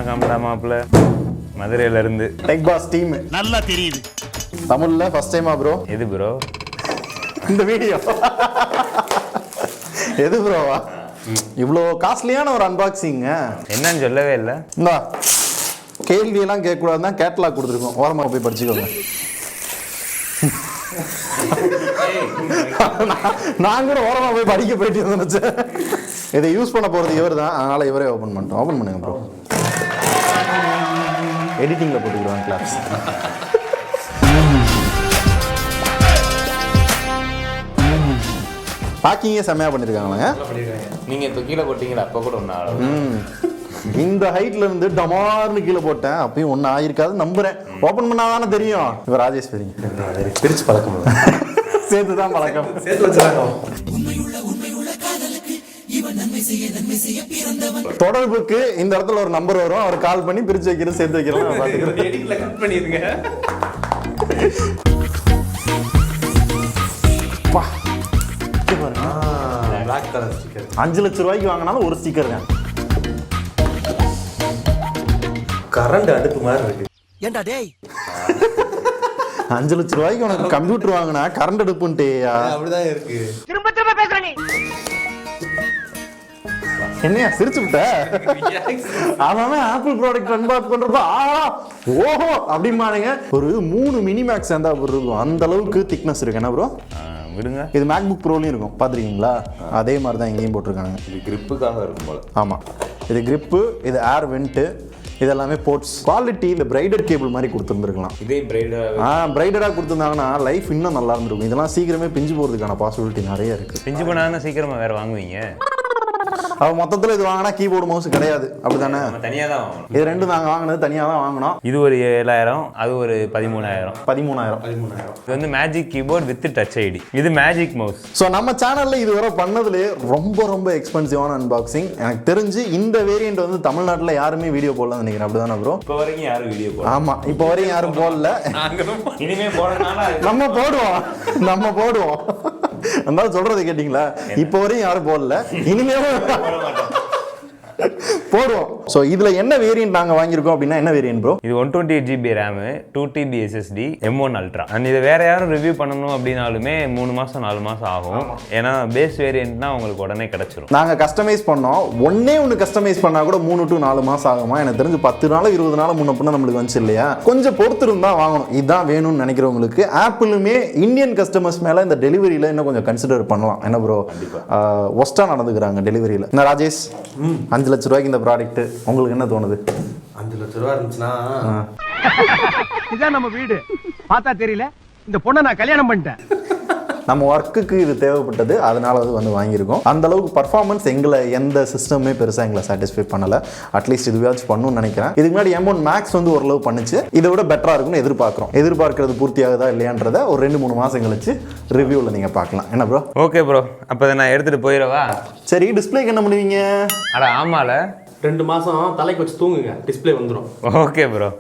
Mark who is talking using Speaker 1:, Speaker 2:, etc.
Speaker 1: வணக்கம்டா மாப்பிள்ள, மதுரையில இருந்து
Speaker 2: டெக் பாஸ் டீம்.
Speaker 3: நல்லா தெரியுது.
Speaker 2: தமிழ்ல ஃபர்ஸ்ட் டைமா ப்ரோ?
Speaker 1: எது ப்ரோ
Speaker 2: இந்த வீடியோ? எது ப்ரோவா? இவ்வளோ காஸ்ட்லியான ஒரு அன்பாக்சிங்க
Speaker 1: என்னன்னு சொல்லவே இல்லை.
Speaker 2: இந்தா கேள்வியெல்லாம் கேட்கக்கூடாது தான் கேட்லாக் கொடுத்துருக்கோம், ஓரமாக போய் படிச்சுக்கோங்க. நான் கூட ஓரமாக போய் படிக்க போயிட்டு நினைச்சேன். இதை யூஸ் பண்ண போகிறது இவர் தான், அதனால் இவரே ஓப்பன் பண்ணிட்டோம். ஓப்பன் பண்ணுங்க ப்ரோ, எடிட்டிங்கில் போட்டுக்கிறோம் கிளாஸ். பேக்கிங்கே செம்மையாக பண்ணியிருக்காங்களேங்க.
Speaker 1: நீங்கள் இப்போ கீழே போட்டீங்களா? அப்போ கூட ஒன்று
Speaker 2: இந்த ஹைட்ல இருந்து டமார்னு கீழே போட்டேன், அப்பயும் ஒன்றும் ஆயிருக்காது நம்புறேன். ஓப்பன் பண்ணாதானே தெரியும். இவர் ராஜேஸ்வரி
Speaker 4: பிரிச்சு பழக்கம்
Speaker 2: சேர்த்து தான் பழக்கம்,
Speaker 4: சேர்த்து வச்சுருக்காங்க.
Speaker 2: தொடர்புக்கு இந்த இடத்துல ஒரு நம்பர் வரும், அவர் கால் பண்ணி பிரிச்சு வைக்கிறது சேர்த்து வைக்கிறோம்.
Speaker 4: கட் பண்ணிருங்க.
Speaker 2: 5 லட்சம் ரூபாய்க்கு வாங்கினாலும் ஒரு ஸ்டிக்கர் தான்.
Speaker 4: கரண்ட் அடுப்பு மாதிரி இருக்கு.
Speaker 3: ஏண்டா டேய்,
Speaker 2: 5 லட்சம் ரூபாய்க்கு உனக்கு கம்ப்யூட்டர் வாங்கினா கரண்ட் அடுப்புன்ட்டேயா?
Speaker 4: அப்படிதான் இருக்கு.
Speaker 3: திரும்ப திரும்ப பேசுற நீ.
Speaker 2: என்னையா சிரிச்சு விட்ட? அவன் ஆப்பிள் ப்ராடக்ட் அன்பாக்ஸ் பண்றப்ப ஓஹோ அப்படிமானுங்க. ஒரு 3 மினிமேக்ஸ் இருந்தா இருக்கும், அந்த அளவுக்கு திக்னஸ் இருக்கு. என்ன ப்ரோ
Speaker 1: விடுங்க.
Speaker 2: இது மேக்புக் ப்ரோலையும் இருக்கும், பார்த்துருக்கீங்களா? அதே மாதிரி தான் இங்கேயும் போட்டிருக்காங்க.
Speaker 1: இது கிரிப்புக்காக இருக்கும் போல.
Speaker 2: ஆமாம், இது கிரிப்பு, இது ஏர் வெண்ட்டு, இது எல்லாமே போர்ட்ஸ். குவாலிட்டி இந்த பிரைடட் கேபிள் மாதிரி கொடுத்துருந்துருக்கலாம்.
Speaker 1: இதே
Speaker 2: பிரைடடாக கொடுத்துருந்தாங்கன்னா லைஃப் இன்னும் நல்லா இருந்திருக்கும். இதெல்லாம் சீக்கிரமே பிஞ்சு போகிறதுக்கான பாசிபிலிட்டி நிறைய இருக்குது.
Speaker 1: பிஞ்சு பண்ணாங்கன்னா சீக்கிரமாக வேறு வாங்குவீங்க.
Speaker 2: அவன் மொத்தத்தில் இது வாங்கினா கீபோர்டு மவுஸ் கிடையாது, அப்படித்தானே?
Speaker 1: தனியாக தான் வாங்கணும்.
Speaker 2: இது ரெண்டும் நாங்கள் வாங்கினது தனியாக தான் வாங்கினோம்.
Speaker 1: இது ஒரு 7,000, அது ஒரு 13,000.
Speaker 2: 13,000.
Speaker 1: இது வந்து magic keyboard with touch ID. இது மேஜிக் மவுஸ்.
Speaker 2: ஸோ நம்ம சேனலில் இதுவரை பண்ணதுலேயே ரொம்ப ரொம்ப எக்ஸ்பென்சிவான அன்பாக்சிங். எனக்கு தெரிஞ்சு இந்த வேரியண்ட் வந்து தமிழ்நாட்டில் யாருமே வீடியோ போடலன்னு நினைக்கிறேன், அப்படிதானே ப்ரோ?
Speaker 1: இப்போ வரைக்கும் யாரும் வீடியோ போடல.
Speaker 2: ஆமாம், இப்போ வரைக்கும் யாரும் போடல.
Speaker 1: இனிமே போடனால
Speaker 2: நம்ம போடுவோம். அந்த சொல்றது கேட்டீங்களா? இப்போ வரையும் யாரும் போடல, இனிமே போடுவோம். ஸோ இதுல என்ன வேரியன்ட் நாங்க வாங்கியிருக்கோம் அப்படின்னா, என்ன வேரியன்ட் ப்ரோ?
Speaker 1: இது 128 GB RAM, 2 TB SSD, M1 Ultra. And இதை வேற யாரும் ரிவ்யூ பண்ணணும் அப்படின்னாலுமே 3 மாசம் 4 மாசம் ஆகும். ஏன்னா பேஸ் வேரியன்ட்னா உங்களுக்கு உடனே கிடைச்சிரும்.
Speaker 2: நாங்க கஸ்டமைஸ் பண்ணோம், ஒன்னு கஸ்டமைஸ் பண்ணா கூட 3 to 4 மாசம் ஆகுமா? எனக்கு தெரிஞ்சு 10 நாள் 20 நாள் முன்ன பின்ன நம்மளுக்கு வந்துச்சு இல்லையா? கொஞ்சம் பொறுத்திருந்தா வாங்கணும். இதுதான் வேணும்னு நினைக்கிறவங்களுக்கு ஆப்பிளுமே இந்தியன் கஸ்டமர்ஸ் மேல இந்த டெலிவரியில இன்னும் கொஞ்சம் கன்சிடர் பண்ணலாம். என்ன ப்ரோ, ஒஸ்டா நடந்துக்கிறாங்க டெலிவரியில. என்ன ராஜேஷ், 5 லட்சம் ரூபாய்க்கு இந்த ப்ராடக்ட் உங்களுக்கு என்ன தோணுது?
Speaker 4: 5 லட்சம் ரூபா இருந்துச்சுன்னா
Speaker 3: இதான் நம்ம வீடு. பார்த்தா தெரியல, இந்த பொண்ணை நான் கல்யாணம் பண்ணிட்டேன்.
Speaker 2: நம்ம ஒர்க்குக்கு இது தேவைப்பட்டது, அதனால அது வந்து வாங்கியிருக்கோம். அந்த அளவுக்கு பர்ஃபார்மன்ஸ் எங்களை எந்த சிஸ்டமே பெருசாக எங்களை சாட்டிஸ்ஃபை பண்ணலை. அட்லீஸ்ட் இதுவாச்சும் பண்ணணும்னு நினைக்கிறேன். இதுக்கு முன்னாடி M1 Max வந்து ஓரளவு பண்ணுச்சு, இதை விட பெட்டராக இருக்கும்னு எதிர்பார்க்குறோம். எதிர்பார்க்கறது பூர்த்தி ஆகுதா இல்லையான்றதை ஒரு 2-3 மாதம் கழிச்சு ரிவ்யூவில் நீங்கள் பார்க்கலாம். என்ன ப்ரோ?
Speaker 1: ஓகே ப்ரோ, அப்போ அதை நான் எடுத்துகிட்டு போயிடவா?
Speaker 2: சரி, டிஸ்பிளேக்கு என்ன பண்ணுவீங்க?
Speaker 1: அட ஆமால,
Speaker 4: 2 மாசம் தலைக்கு வச்சு தூங்குங்க, டிஸ்பிளே வந்துடும்.
Speaker 1: Okay bro.